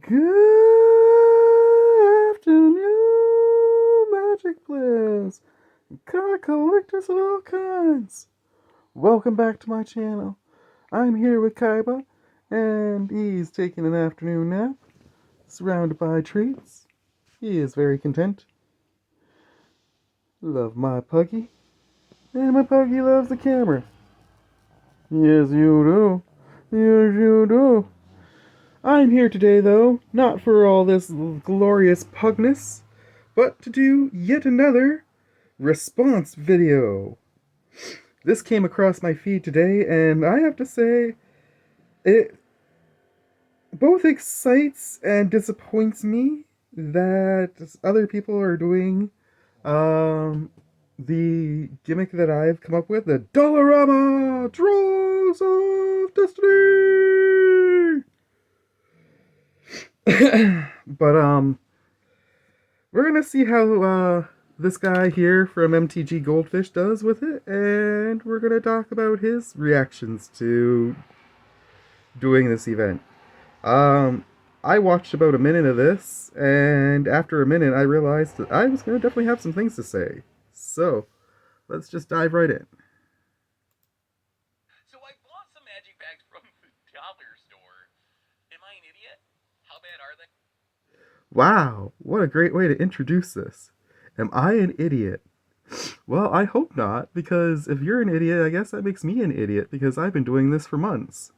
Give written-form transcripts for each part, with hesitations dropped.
Good afternoon, Magic players, card collectors of all kinds. Welcome back to my channel. I'm here with Kaiba, and he's taking an afternoon nap, surrounded by treats. He is very content. Love my puggy, and my puggy loves the camera. Yes, you do. Yes, you do. I'm here today, though, not for all this glorious pugness, but to do yet another response video. This came across my feed today, and I have to say, it both excites and disappoints me that other people are doing the gimmick that I've come up with, the Dollarama Draws of Destiny. But we're gonna see how this guy here from MTG Goldfish does with it, and we're gonna talk about his reactions to doing this event. I watched about a minute of this, and after a minute, I realized that I was gonna definitely have some things to say. So let's just dive right in. So I bought some magic packs from the dollar store. Am I an idiot? How bad are they? Wow, what a great way to introduce this. Am I an idiot? Well, I hope not, because if you're an idiot, I guess that makes me an idiot, because I've been doing this for months.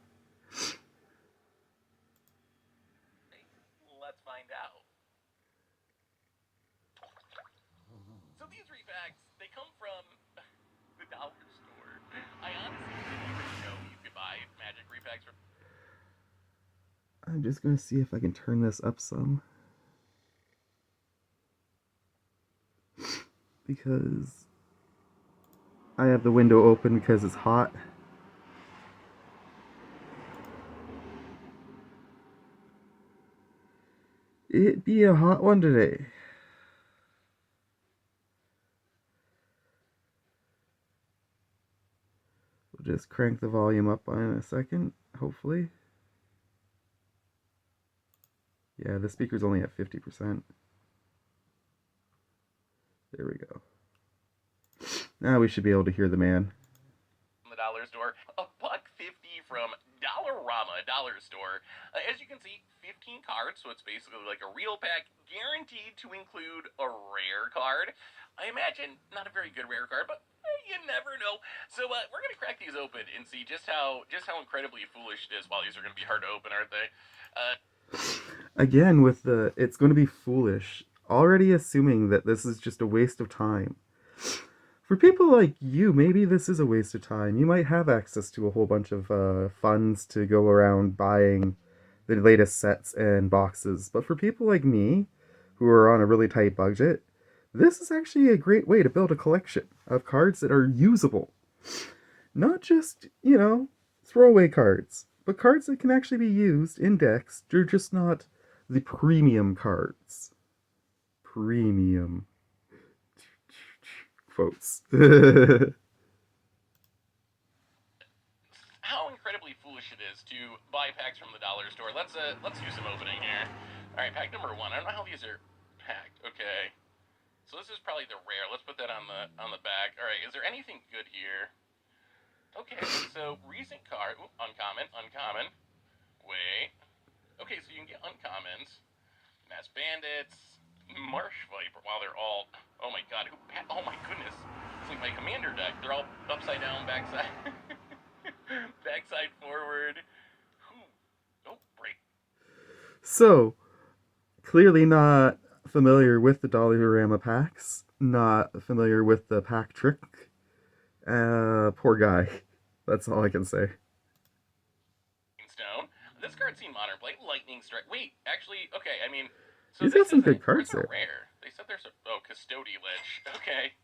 Let's find out. So these repacks, they come from the dollar store. I honestly didn't even know you could buy magic repacks from. I'm just gonna see if I can turn this up some. Because I have the window open because it's hot. It be a hot one today. We'll just crank the volume up in a second, hopefully. Yeah, the speaker's only at 50%. There we go. Now we should be able to hear the man. The dollar store, $1.50 from Dollarama dollar store. As you can see, 15 cards, so it's basically like a real pack, guaranteed to include a rare card. I imagine not a very good rare card, but you never know. So we're gonna crack these open and see just how incredibly foolish it is. While these are gonna be hard to open, aren't they? Again, with the it's going to be foolish. Already assuming that this is just a waste of time. For people like you, maybe this is a waste of time. You might have access to a whole bunch of funds to go around buying the latest sets and boxes. But for people like me, who are on a really tight budget, this is actually a great way to build a collection of cards that are usable. Not just, throwaway cards, but cards that can actually be used in decks. They're just not the premium cards. Premium. Quotes. How incredibly foolish it is to buy packs from the dollar store. Let's do some opening here. All right, pack number 1. I don't know how these are packed. Okay, so this is probably the rare. Let's put that on the back. All right, is there anything good here? Okay, so recent card. Ooh, uncommon. Wait. Okay, so you can get uncommons. Mass bandits. Marsh viper. Wow, they're all. Oh my god. Oh my goodness. It's like my commander deck. They're all upside down, backside. Backside forward. Oh, break. So, clearly not familiar with the Dollarama Packs, not familiar with the pack trick. Poor guy. That's all I can say. Stone. This card's seen modern play. Lightning strike. Wait, actually, okay. I mean, so He's this got some isn't. good cards Where's a there. rare? They said there's a Custody Lich. Okay.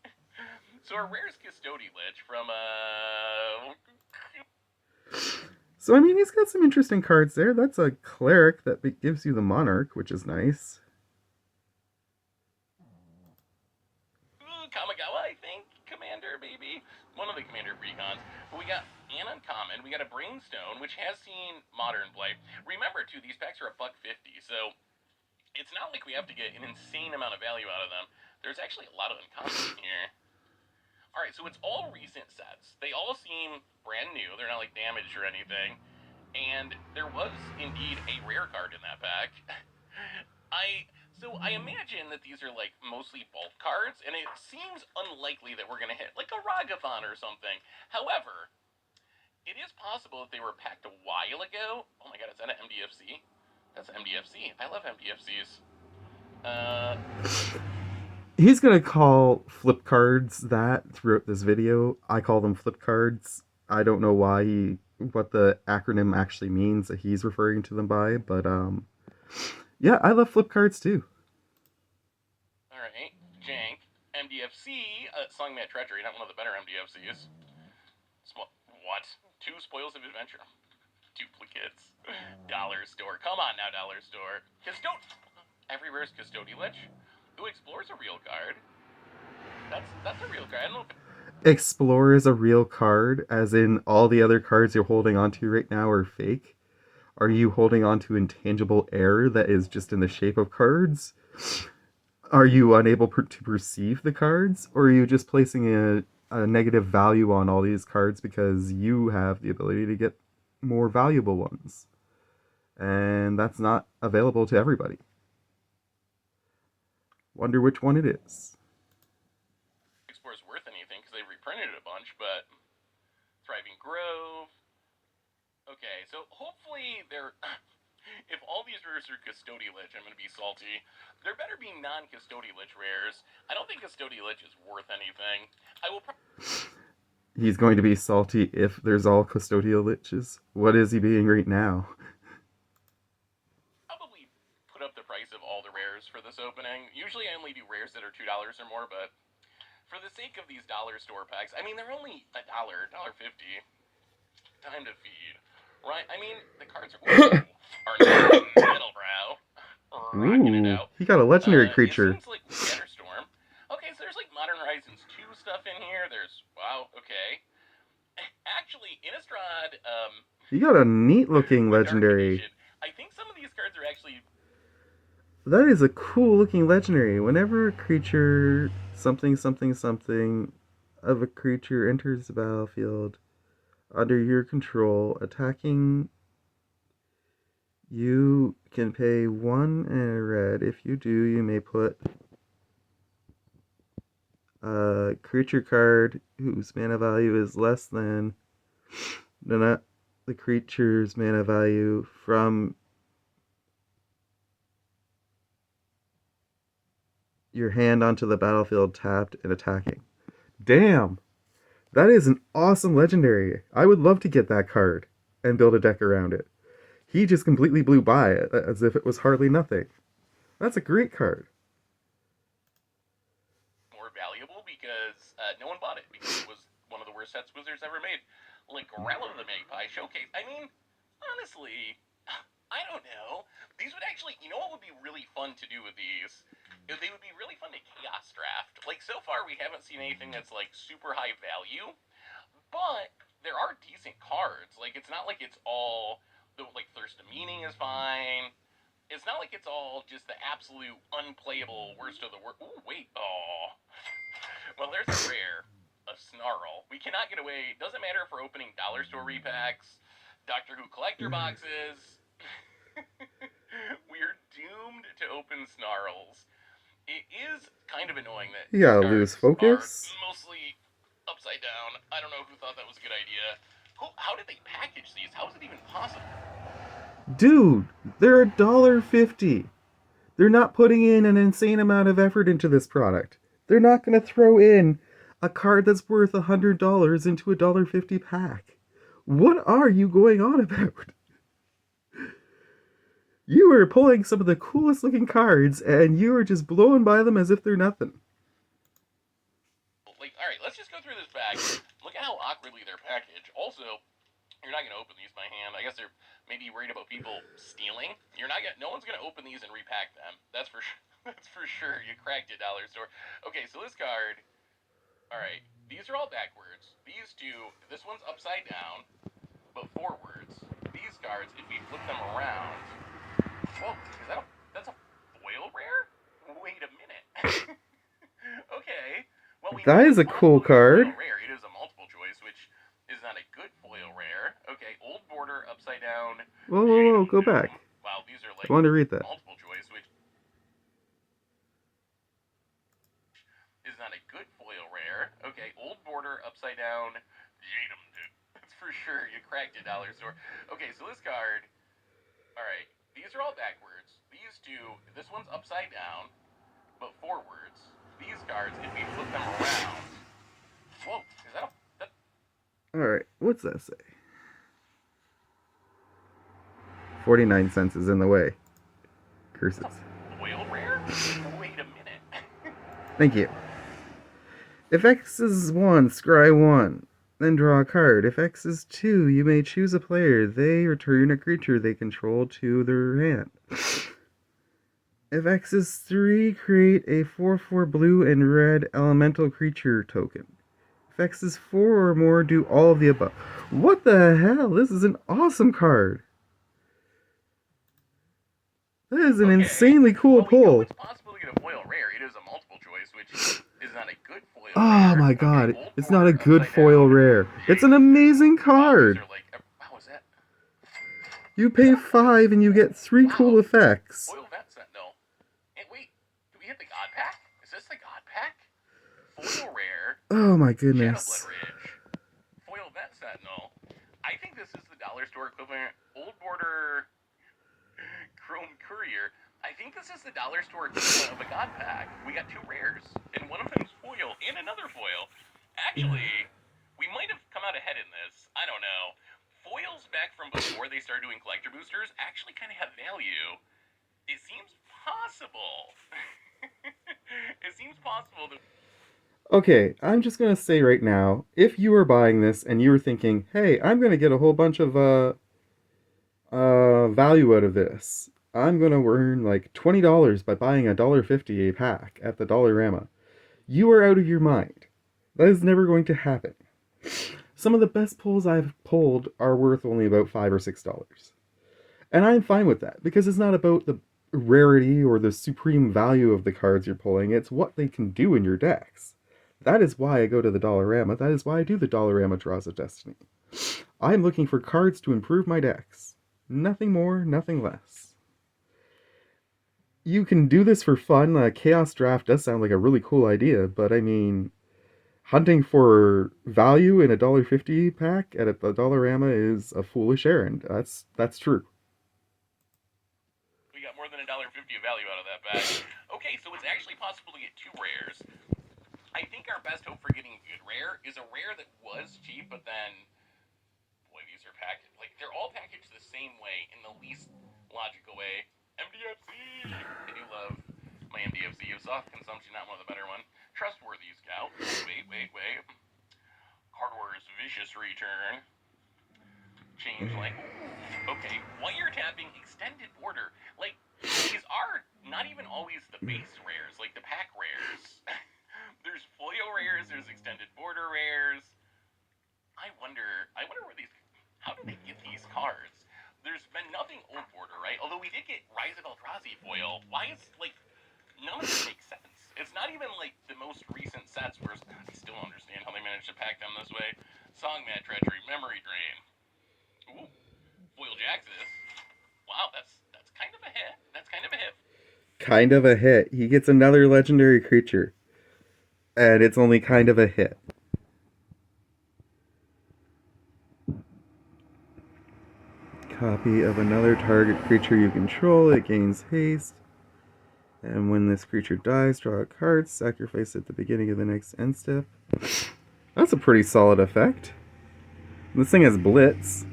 So our rare's Custody Lich from So, I mean, he's got some interesting cards there. That's a cleric that gives you the monarch, which is nice. Kamigawa, I think. Commander, maybe. One of the commander recons. But we got an uncommon. We got a Brainstone, which has seen modern play. Remember, too, these packs are $1.50, so it's not like we have to get an insane amount of value out of them. There's actually a lot of uncommons in here. Alright, so it's all recent sets. They all seem brand new. They're not like damaged or anything. And there was indeed a rare card in that pack. I imagine that these are like mostly bulk cards, and it seems unlikely that we're gonna hit like a Ragathon or something. However, it is possible that they were packed a while ago. Oh my god, is that an MDFC? That's MDFC. I love MDFCs. He's gonna call flip cards that throughout this video. I call them flip cards. I don't know what the acronym actually means that he's referring to them by, but yeah, I love flip cards too. Alright, Jank. MDFC, Songman Treachery, not one of the better MDFCs. What? 2 Spoils of Adventure. Duplicates. Dollar Store. Come on now, Dollar Store. Every rare's Custodial Lich. Who Explores a real card. That's a real card. I don't know if Explore is a real card, as in all the other cards you're holding onto right now are fake. Are you holding onto intangible air that is just in the shape of cards? Are you unable to perceive the cards? Or are you just placing a negative value on all these cards because you have the ability to get more valuable ones? And that's not available to everybody. Wonder which one it is. Explore's worth anything because they reprinted it a bunch, but Thriving Grove. Okay, so hopefully they're. If all these rares are Custodial Lich, I'm going to be salty. There better be non-Custodial Lich rares. I don't think Custodial Lich is worth anything. I will He's going to be salty if there's all Custodial Liches. What is he being right now? probably put up the price of all the rares for this opening. Usually I only do rares that are $2 or more, but for the sake of these dollar store packs, I mean, they're only $1, $1.50. Time to feed. Right? I mean, the cards are Middlebrow. Rocking it Ooh, out. he got a legendary It creature. seems like Scatterstorm. Okay, so there's like Modern Horizons 2 stuff in here. Wow, okay. Actually, Innistrad, He got a neat looking with Dark legendary. Negation, I think some of these cards are actually. That is a cool looking legendary. Whenever a creature something something something of a creature enters the battlefield under your control, attacking, you can pay 1 and a red. If you do, you may put a creature card whose mana value is less than the creature's mana value from your hand onto the battlefield tapped and attacking. Damn! That is an awesome legendary. I would love to get that card and build a deck around it. He just completely blew by it as if it was hardly nothing. That's a great card. More valuable because no one bought it because it was one of the worst sets Wizards ever made. Like Grello the Magpie Showcase. I mean, honestly, I don't know. These would actually, you know what would be really fun to do with these? They would be really fun to chaos draft. Like, so far we haven't seen anything that's like super high value, but there are decent cards. Like, it's not like it's all like Thirst of Meaning is fine. It's not like it's all just the absolute unplayable worst of the worst. Ooh, wait. Oh. Well, there's a rare. A Snarl. We cannot get away. Doesn't matter if we're opening dollar store repacks, Doctor Who collector boxes. We're doomed to open Snarls. It is kind of annoying that You these gotta cards lose are focus. mostly upside down. I don't know who thought that was a good idea. How did they package these? How is it even possible? Dude, they're $1.50. They're not putting in an insane amount of effort into this product. They're not gonna throw in a card that's worth $100 into a $1.50 pack. What are you going on about? You are pulling some of the coolest looking cards and you are just blowing by them as if they're nothing. Like, all right, let's just go through this bag. Look at how awkwardly they're packaged. Also, you're not gonna open these by hand. I guess they're maybe worried about people stealing. No one's gonna open these and repack them. That's for sure. That's for sure. You cracked it, dollar store. Okay, so this card. All right, these are all backwards. These two. This one's upside down. but forwards. These cards, if we flip them around, whoa, that's a foil rare? Wait a minute. Okay, well we That know is it's a cool possible to get a card. foil rare. It is a multiple choice, which is not a good foil rare. Okay, old border upside down. Whoa, whoa, whoa, go Doom. back. Wow, these are I like want to read that. multiple choice, which is not a good foil rare. Okay, old border upside down. Doom. That's for sure. You cracked it, dollar store. Okay, so this card. All right, these are all backwards. These two. This one's upside down, but forwards. These cards, if we flip them around. Whoa, is that a that, Alright, what's that say? 49 cents is in the way. Curses. that's a foil rare? Wait a minute. Thank you. If X is 1, scry 1. Then draw a card. If X is 2, you may choose a player. They return a creature they control to their hand. If X is 3, create a 4/4 blue and red elemental creature token. If X is 4 or more, do all of the above. What the hell? This is an awesome card. That is an insanely cool well, we know pull. it's possible to get a foil rare. It is a multiple choice, which is not a good foil Oh rare. my god, Okay, it's not a good foil down. rare. It's an amazing card. Wow, like, wow, is that? You pay 5 and you get 3 cool effects. Foil Vet Sentinel. Hey, wait, do we hit the God Pack? Is this the God Pack? Foil rare. Oh my Shadowblood goodness. Ridge. Foil Vet Sentinel. I think this is the dollar store equivalent. Old Border Chrome Courier. I think this is the dollar store equivalent of a God Pack. We got 2 rares, and one of them's foil and another foil. Actually, we might have come out ahead in this. I don't know. Foils back from before they started doing collector boosters actually kind of have value. It seems possible. It seems possible that. Okay, I'm just gonna say right now, if you were buying this and you were thinking, hey, I'm gonna get a whole bunch of value out of this. I'm gonna earn like $20 by buying $1.50 a pack at the Dollarama. You are out of your mind. That is never going to happen. Some of the best pulls I've pulled are worth only about $5 or $6. And I'm fine with that, because it's not about the rarity or the supreme value of the cards you're pulling, it's what they can do in your decks. That is why I go to the Dollarama, that is why I do the Dollarama Draws of Destiny. I'm looking for cards to improve my decks. Nothing more, nothing less. You can do this for fun. Chaos Draft does sound like a really cool idea, but I mean, hunting for value in a $1.50 pack at the Dollarama is a foolish errand. That's true. We got more than $1.50 of value out of that bag. Okay, so it's actually possible to get 2 rares. I think our best hope for getting a good rare is a rare that was cheap, but then, boy, these are packaged, like, they're all packaged the same way in the least logical way. MDFC! I do love my MDFC of soft consumption, not one of the better one. Trustworthy Scout. Wait. Card Wars Vicious Return. Change like, okay, while you're tapping extended border, like, these are not even always the base rares, like the pack rares. There's foil rares, there's extended border rares. I wonder where these, how do they get these cards? There's been nothing old border, right? Although we did get Rise of Eldrazi foil. Why is, like, none of this makes sense. It's not even, like, the most recent sets where I still don't understand how they managed to pack them this way. Song Mad Treachery, Memory Drain. Ooh, Foil Jaxus. Wow, that's kind of a hit. That's kind of a hit. Kind of a hit. He gets another legendary creature. And it's only kind of a hit. Copy of another target creature you control. It gains haste. And when this creature dies, draw a card, sacrifice at the beginning of the next end step. That's a pretty solid effect. This thing has Blitz.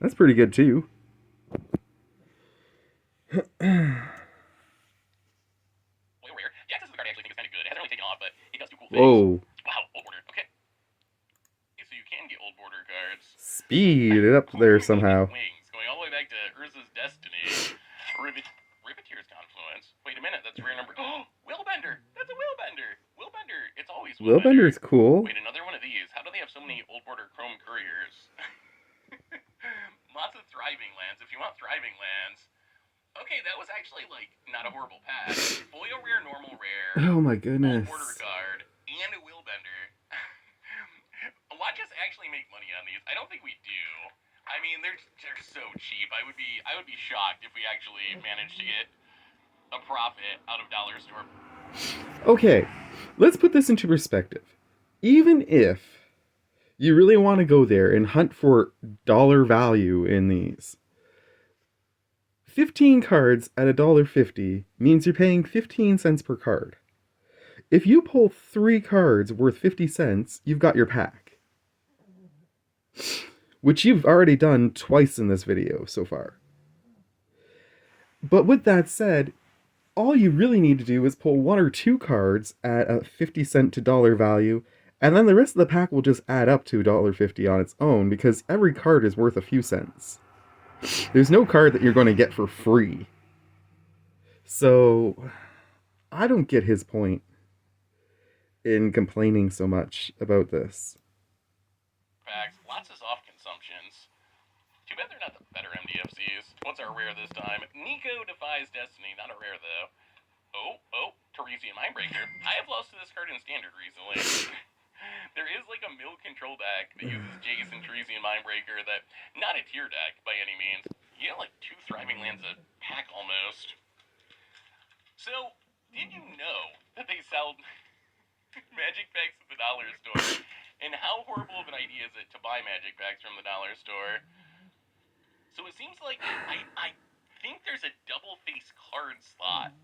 That's pretty good too. Rare. The access to the card I actually think is kind of good. It hasn't really taken off, but it does do cool things. Whoa. Wow, old border. Okay. So you can get old border cards. Speed it up there somehow. Wings. Going all the way back to Urza's Destiny. Riveteer's Confluence. Wait a minute, that's rare number. Oh, Willbender! That's a Willbender! Willbender! It's always Willbender. Willbender's cool. Wait, another one of these. How do they have so many old border Chrome Couriers? Lots of thriving lands. If you want thriving lands, okay, that was actually like not a horrible pack. Foil rare, normal rare, Oh my old border goodness. card, and a willbender. Watch us actually make money on these. I don't think we do. I mean, they're so cheap. I would be shocked if we actually managed to get a profit out of Dollar Store. Okay, let's put this into perspective. Even if you really want to go there and hunt for dollar value in these, 15 cards at $1.50 means you're paying 15 cents per card. If you pull 3 cards worth 50 cents, you've got your pack. Which you've already done twice in this video so far. But with that said, all you really need to do is pull 1 or 2 cards at a 50 cent to dollar value, and then the rest of the pack will just add up to $1.50 on its own because every card is worth a few cents. There's no card that you're going to get for free. So, I don't get his point in complaining so much about this. Packs, lots of soft consumptions. Too bad they're not the better MDFCs. What's our rare this time? Nico Defies Destiny, not a rare though. Oh, Teresian Mindbreaker. I have lost to this card in Standard recently. There is like a mill control deck that uses Jace and Teresian Mindbreaker that, not a tier deck by any means. You get like 2 thriving lands a pack almost. So, did you know that they sell Magic Packs at the dollar store? And how horrible of an idea is it to buy Magic Packs from the dollar store? So it seems like I think there's a double face card slot.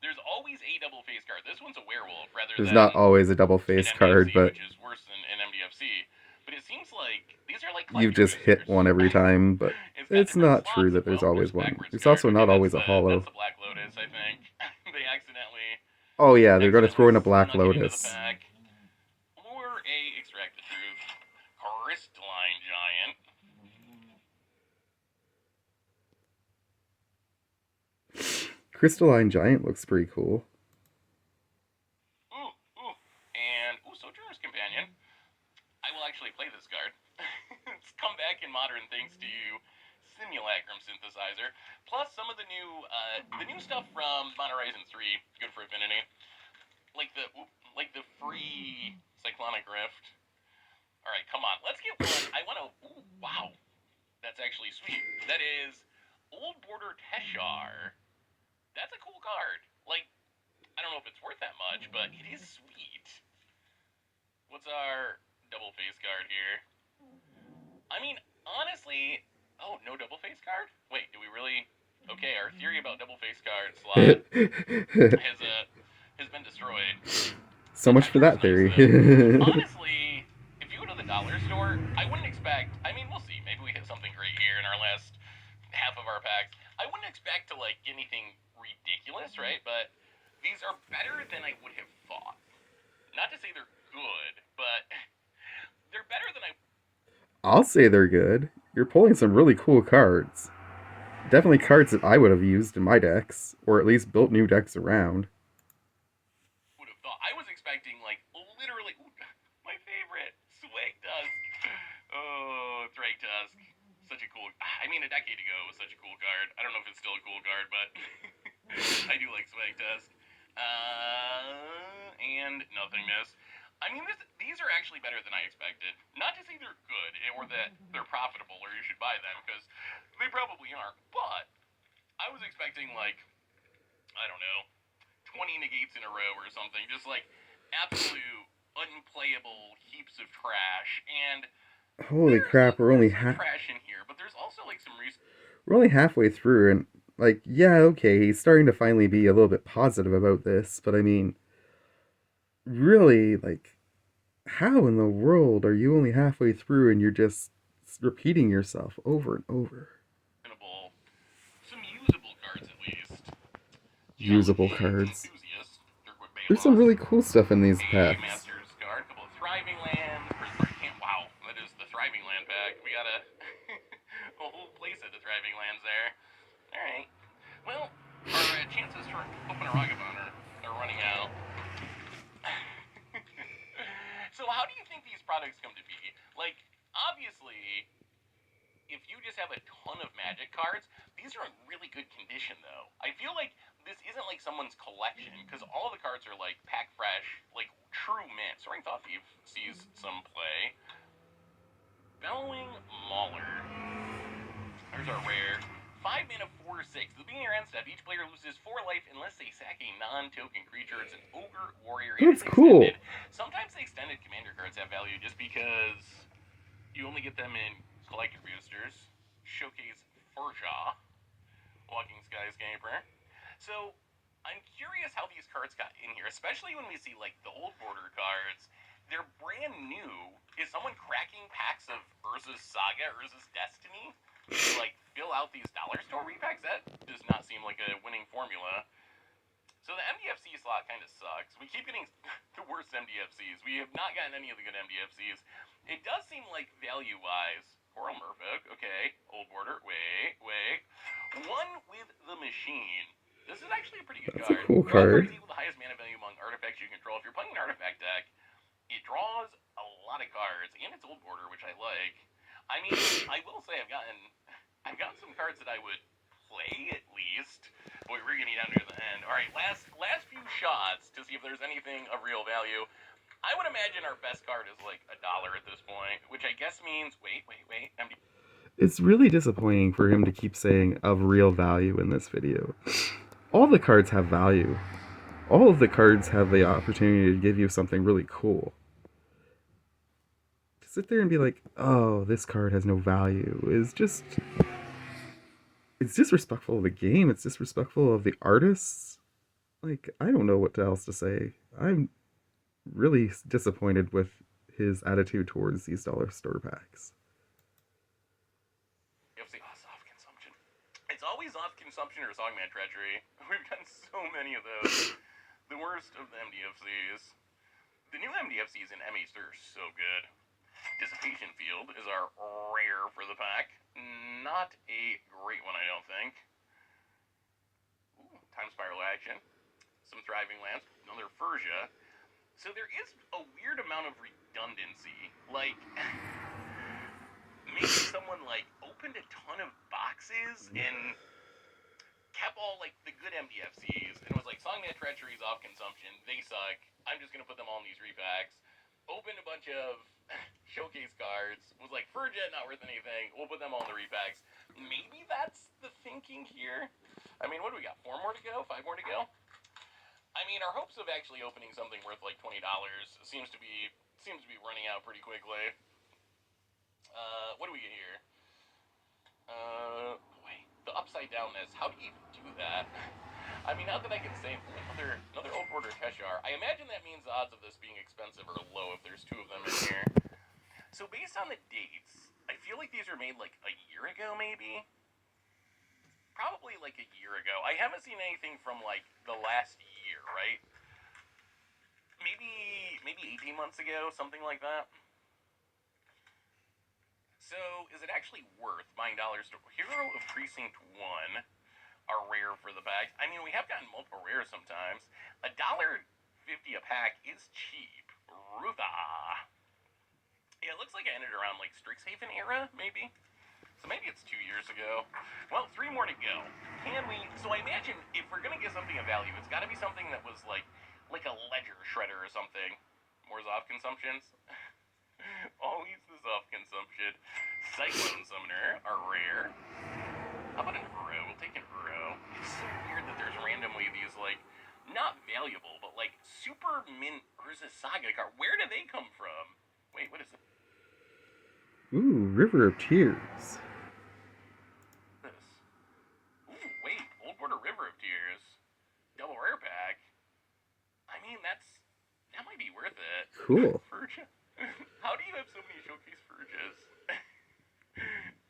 There's always a double face card. This one's a werewolf rather There's than not always a double face an card, MDFC, but which is worse than an MDFC. But it seems like these are like you've collector just hit boosters. one every time, but It's got it's different not true slots. that there's Well, always where's one. backwards It's card? also Okay, not always a that's hollow. the Black Lotus, I think. They accidentally Oh yeah, they're going to throw in a Black snuck it into the Lotus. pack. Or a Extracted Truth. Crystalline Giant. Crystalline Giant looks pretty cool. And Sojourner's Companion. I will actually play this card. It's come back in Modern thanks to Simulacrum Synthesizer. Plus some of the new stuff from Modern Horizons 3, good for Affinity. Like the free Cyclonic Rift. Alright, come on. Let's get one. I wanna wow. That's actually sweet. That is Old Border Teshar. That's a cool card. Like, I don't know if it's worth that much, but it is sweet. What's our double face card here? I mean, honestly, no double face card? Wait, do we really? Okay, our theory about double face card slot has been destroyed. So much for that theory. Honestly, if you go to the dollar store, I wouldn't expect. I mean, we'll see. Maybe we hit something great here in our last half of our packs. I wouldn't expect to like anything ridiculous, right? But these are better than I would have thought. Not to say they're good, but they're better than I'll say they're good. You're pulling some really cool cards. Definitely cards that I would have used in my decks, or at least built new decks around. would have thought. I was expecting like literally my favorite Swag Tusk. Oh, Thrag Tusk. Such a cool. I mean, a decade ago it was such a cool card. I don't know if it's still a cool card, but I do like Swag Tusk. And Nothingness. I mean, these are actually better than I expected. Not to say they're good or that they're profitable or you should buy them, because they probably aren't. But I was expecting like, I don't know, 20 negates in a row or something. Just like absolute unplayable heaps of trash. And holy crap, we're only trash in here, but there's also like some we're only halfway through, and like, yeah, okay, he's starting to finally be a little bit positive about this, but I mean, really, like, how in the world are you only halfway through and you're just repeating yourself over and over? Some usable cards at least. Usable cards. There's some really cool stuff in these packs. Master's card, couple of thriving lands. Wow, that is the thriving land pack. We got a whole place of the thriving lands there. All right. Well, our chances for open a Ragavan are running out. So how do you think these products come to be? Like, obviously, if you just have a ton condition, though. I feel like this isn't like someone's collection, because all the cards are like pack fresh, like true mint. Soaring Thought Thief sees some play. Bellowing Mauler. There's our rare. 5 mana, 4/6. At the beginning of your end step, each player loses 4 life unless they sack a non-token creature. It's an ogre warrior. That's It's cool. extended. Sometimes the extended commander cards have value just because you only get them in collector boosters. Showcase Furjaw, Walking Skies Gamer. So I'm curious how these cards got in here, especially when we see like the old border cards. They're brand new. Is someone cracking packs of Urza's Saga, Urza's Destiny, to like fill out these dollar store repacks? That does not seem like a winning formula. So the MDFC slot kind of sucks. We keep getting the worst MDFCs. We have not gotten any of the good MDFCs. It does seem like value-wise, Coral Merfolk, okay, old border, wait. One with the Machine. This is actually a pretty good That's card. a cool Draw card. cards equal the highest mana value among artifacts you control. If you're playing an artifact deck, it draws a lot of cards, and it's old border, which I like. I mean, I will say I've gotten some cards that I would play at least. Boy, we're getting down near the end. All right, last few shots to see if there's anything of real value. I would imagine our best card is like $1 at this point, which I guess means wait. It's really disappointing for him to keep saying of real value in this video. All the cards have value. All of the cards have the opportunity to give you something really cool. To sit there and be like, oh, this card has no value is just... It's disrespectful of the game. It's disrespectful of the artists. Like, I don't know what else to say. I'm really disappointed with his attitude towards these dollar store packs. Soft consumption. It's always off consumption or Songman Treachery. We've gotten so many of those. The worst of the MDFCs. The new MDFCs in MH3 are so good. Dissipation Field is our rare for the pack. Not a great one, I don't think. Ooh, Time Spiral Action. Some Thriving Lands. Another Furja. So there is a weird amount of redundancy. Like, maybe someone, like, opened a ton of boxes and kept all, like, the good MDFCs and was like, Songman Treachery's off consumption. They suck. I'm just going to put them all in these repacks. Opened a bunch of showcase cards. Was like, Furja, not worth anything. We'll put them all in the repacks. Maybe that's the thinking here. I mean, what do we got? 4 more to go? 5 more to go? I mean, our hopes of actually opening something worth like $20 seems to be running out pretty quickly. What do we get here? Wait, the upside downness. How do you even do that? I mean, not that I can say another old border Teshar. I imagine that means the odds of this being expensive are low if there's 2 of them in here. So based on the dates, I feel like these were made like a year ago, maybe. Probably like a year ago. I haven't seen anything from like the last year, right? Maybe 18 months ago, something like that. So, is it actually worth buying dollars? Hero of Precinct 1 are rare for the pack. I mean, we have gotten multiple rares sometimes. $1.50 a pack is cheap. Rutha. Yeah, it looks like I ended around like Strixhaven era, maybe. So maybe it's 2 years ago. Well, 3 more to go. Can we... So I imagine if we're going to get something of value, it's got to be something that was like a ledger shredder or something. More Zoff consumptions. Always the Zoff consumption. Cyclone Summoner are rare. How about an Uro? We'll take an Uro. It's so weird that there's randomly these, like, not valuable, but, like, super mint Urza Saga card. Where do they come from? Wait, what is it? Ooh, River of Tears. This. Ooh, wait. Old Border River of Tears. Double rare pack. I mean, that might be worth it. Cool. Furja. How do you have so many showcase Furjas?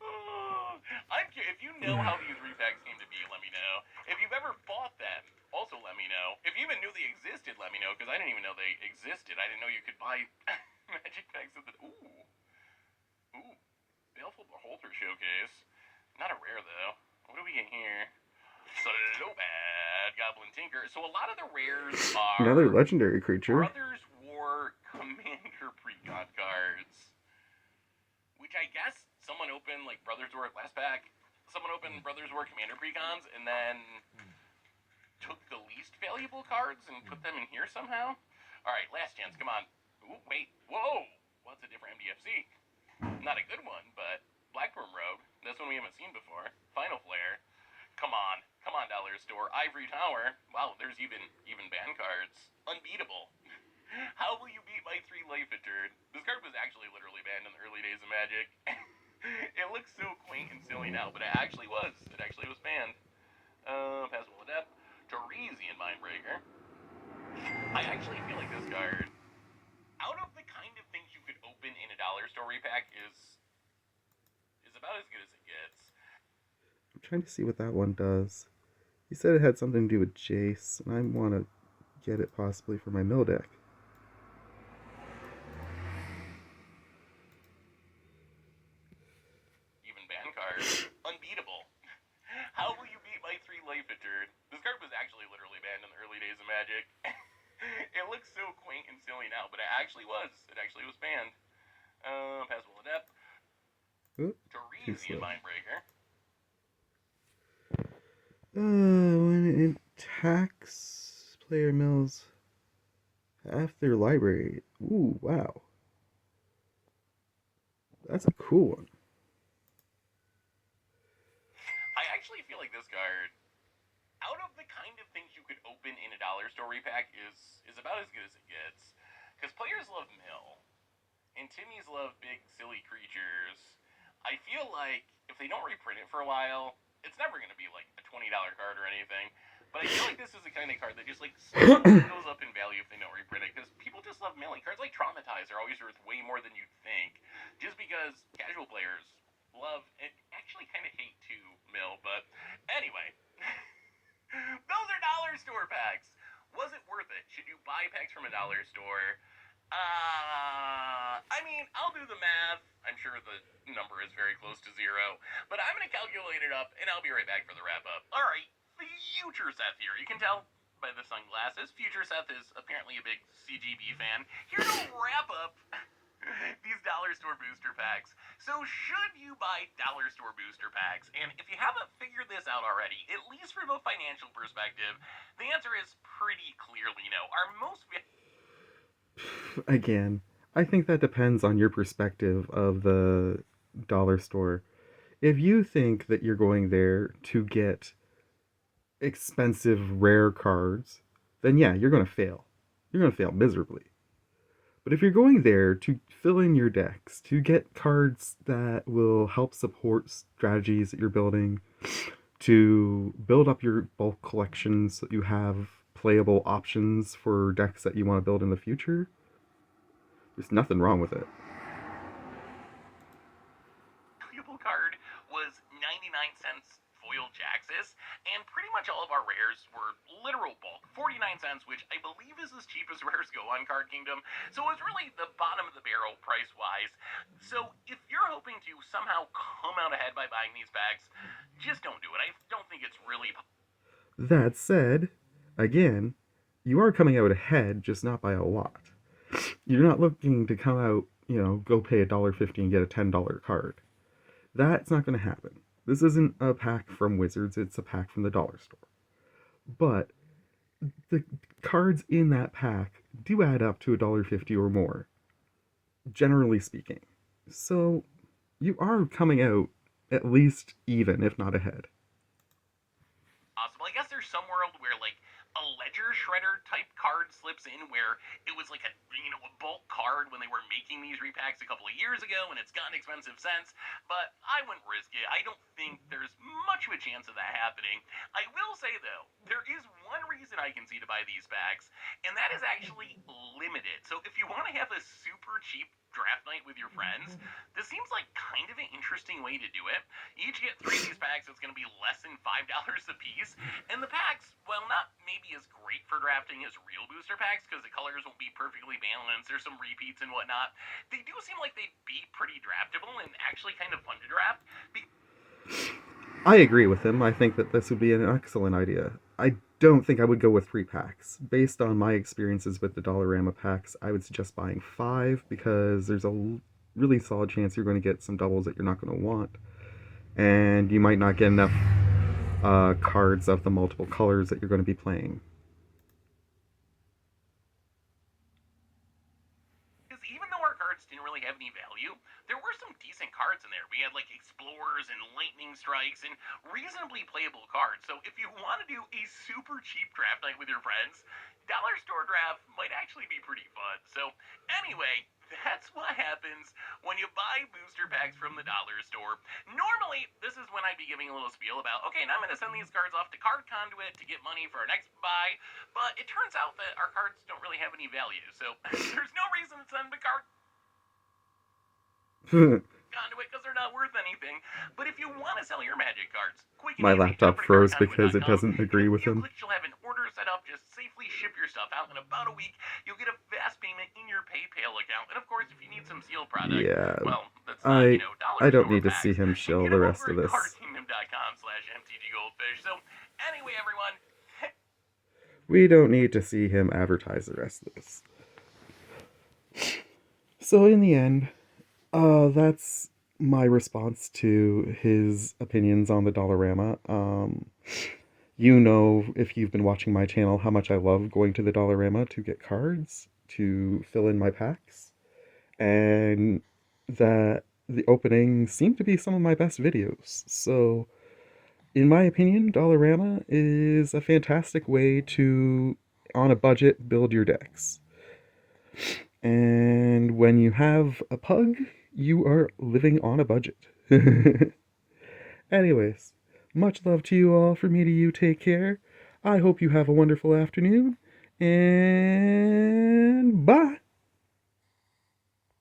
Oh, if you know how these repacks came to be, let me know. If you've ever bought them, also let me know. If you even knew they existed, let me know, because I didn't even know they existed. I didn't know you could buy magic packs of the... Ooh. Baleful Beholder Showcase. Not a rare, though. What do we get here? So bad. Goblin Tinker. So a lot of the rares are... Another legendary creature. Brothers War Commander Precon cards. Which I guess someone opened, like, Brothers War last pack. someone opened Brothers War Commander precons and then took the least valuable cards and put them in here somehow. All right, last chance. Come on. Ooh, wait. Whoa. What's a different MDFC? Not a good one, but Blackburn Rogue. This one we haven't seen before. Final Flare. Come on. Come on, Dollar Store. Ivory Tower. Wow, there's even ban cards. Unbeatable. How will you beat my 3 life return? This card was actually literally banned in the early days of Magic. It looks so quaint and silly now, but it actually was. It actually was banned. Passable Adept. Teresian Mindbreaker. I actually feel like this card, out of the kind of things you could open in a dollar store repack, is about as good as it gets. I'm trying to see what that one does. He said it had something to do with Jace, and I want to get it possibly for my mill deck. Even ban cards. Unbeatable. How will you beat my 3 life return? This card was actually literally banned in the early days of Magic. It looks so quaint and silly now, but it actually was. It actually was banned. Passable Adept. Teresian Mindbreaker. When it attacks player mills half their library. Ooh, wow. That's a cool one. I actually feel like this card, out of the kind of things you could open in a dollar store repack, is about as good as it gets. Because players love mill, and Timmy's love big, silly creatures. I feel like if they don't reprint it for a while, it's never going to be like a $20 card or anything. But I feel like this is the kind of card that just like slowly goes up in value if they don't reprint it, because people just love milling. Cards like Traumatize are always worth way more than you'd think, just because casual players love and actually kind of hate to mill. But anyway, those are dollar store packs. Was it worth it? Should you buy packs from a dollar store? I mean, I'll do the math. I'm sure the number is very close to 0, but I'm going to calculate it up, and I'll be right back for the wrap up. All right, future Seth here. You can tell by the sunglasses. Future Seth is apparently a big CGB fan. Here to wrap up these dollar store booster packs. So should you buy dollar store booster packs? And if you haven't figured this out already, at least from a financial perspective, the answer is pretty clearly no. Our most Again, I think that depends on your perspective of the dollar store. If you think that you're going there to get expensive rare cards, then yeah, you're going to fail. You're going to fail miserably. But if you're going there to fill in your decks, to get cards that will help support strategies that you're building, to build up your bulk collections so that you have playable options for decks that you want to build in the future, there's nothing wrong with it. valuable card was 99 cents foil Jaxus, and pretty much all of our rares were literal bulk, 49 cents, which I believe is as cheap as rares go on Card Kingdom, so it was really the bottom of the barrel price-wise. So if you're hoping to somehow come out ahead by buying these packs, just don't do it. I don't think it's really... That said, again, you are coming out ahead, just not by a lot. You're not looking to come out, go pay $1.50 and get a $10 card. That's not going to happen. This isn't a pack from Wizards, it's a pack from the dollar store. But the cards in that pack do add up to $1.50 or more, generally speaking. So you are coming out at least even, if not ahead. Possible. I guess there's some world where, like, a ledger shredder type card slips in where it was like a bulk card when they were making these repacks a couple of years ago and it's gotten expensive since, but I wouldn't risk it. I don't think there's much of a chance of that happening. I will say though, there is one reason I can see to buy these packs, and that is actually limited. So if you want to have a super cheap draft night with your friends, this seems like kind of an interesting way to do it. You each get 3 of these packs, it's going to be less than $5 a piece, and the packs, well, not maybe as great for drafting as real booster packs, because the colors won't be perfectly balanced, there's some repeats and whatnot. They do seem like they'd be pretty draftable and actually kind of fun to draft. I agree with him. I think that this would be an excellent idea. I don't think I would go with 3 packs. Based on my experiences with the Dollarama packs, I would suggest buying 5 because there's a really solid chance you're going to get some doubles that you're not going to want. and you might not get enough cards of the multiple colors that you're going to be playing. Because even though our cards didn't really have any value, there were some decent cards in there. We had like Explorers and Lightning Strikes and reasonably playable cards. So if you want to do a super cheap draft night with your friends, Dollar Store Draft might actually be pretty fun. So anyway, that's what happens when you buy booster packs from the dollar store. Normally, this is when I'd be giving a little spiel about, okay, now I'm going to send these cards off to Card Conduit to get money for our next buy. But it turns out that our cards don't really have any value. So there's no reason to send the card Conduit because they're not worth anything. But if you want to sell your Magic cards, quick and My easy, laptop jump to froze because it cardconduit.com. doesn't In agree a with few him. clicks, you'll have an order set up. Just safely ship your stuff out. In about a week, you'll get a fast payment in your PayPal account. And of course, if you need some seal product, Yeah, well, that's not, I dollar I don't store need to see packs. him You shill get the them rest over of at this. cardkingdom.com/MTG Goldfish. So anyway, everyone, We don't need to see him advertise the rest of this. So in the end, that's my response to his opinions on the Dollarama. You know, if you've been watching my channel, how much I love going to the Dollarama to get cards to fill in my packs, and that the openings seem to be some of my best videos. So, in my opinion, Dollarama is a fantastic way to, on a budget, build your decks. And when you have a pug, you are living on a budget. Anyways, much love to you all. From me to you, take care. I hope you have a wonderful afternoon. And bye.